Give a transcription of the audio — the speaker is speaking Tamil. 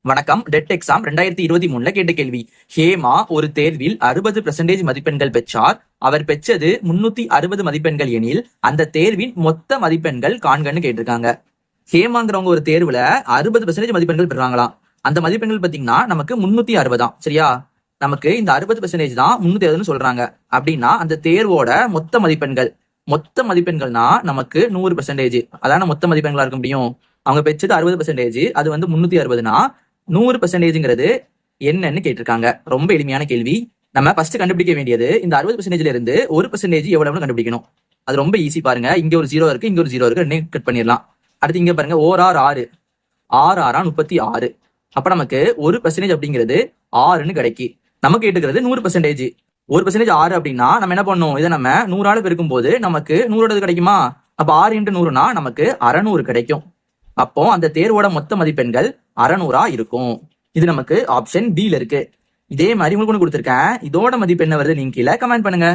வணக்கம். டெட் எக்ஸாம் 2023 கேட்ட கேள்வி. ஹேமா ஒரு தேர்வில் 60% மதிப்பெண்கள் பெற்றார். அவர் பெற்றது 360 மதிப்பெண்கள் எனில் அந்த தேர்வின் மொத்த மதிப்பெண்கள் காண்கன்னு கேட்டிருக்காங்க. ஹேமாங்கிறவங்க ஒரு தேர்வுல 60% மதிப்பெண்கள் பெறாங்களாம். அந்த மதிப்பெண்கள் பாத்தீங்கன்னா நமக்கு 360 சரியா? நமக்கு இந்த 60% தான் 360 சொல்றாங்க. அப்படின்னா அந்த தேர்வோட மொத்த மதிப்பெண்கள்னா நமக்கு 100%. அதான மொத்த மதிப்பெண்களா இருக்க முடியும். அவங்க பெற்றது 60%, அது வந்து 360னா 100%ங்கிறது என்னன்னு கேட்டிருக்காங்க. ரொம்ப எளிமையான கேள்வி. நம்ம ஃபர்ஸ்ட் கண்டுபிடிக்க வேண்டியது இந்த 60%ல இருந்து 1% எவ்வளவுன்னு கண்டுபிடிக்கணும். அது ரொம்ப ஈஸி பாருங்க. இங்க ஒரு 0 இருக்கு, இங்க ஒரு 0 இருக்கு, கட் பண்ணிடலாம். அடுத்து இங்க பாருங்க, ஓர் ஆர் 6, 6 ஆறா 36. அப்ப நமக்கு 1% அப்படிங்கிறது 6ன்னு கிடைக்கி. நமக்கு கேட்டுக்கிறது 100%. 1% 6 அப்படின்னா நம்ம என்ன பண்ணணும், இதை நம்ம 100ஆல பெருக்கும் போது நமக்கு 100 கிடைக்குமா? அப்ப 6 × 100னா நமக்கு 600 கிடைக்கும். அப்போ அந்த தேர்வோட மொத்த மதிப்பெண்கள் 600 இருக்கும். இது நமக்கு ஆப்ஷன் B ல இருக்கு. இதே மாதிரி உங்களுக்கு ஒன்று கொடுத்துருக்கேன். இதோட மதிப்பு என்ன வருது நீங்க கீழே கமெண்ட் பண்ணுங்க.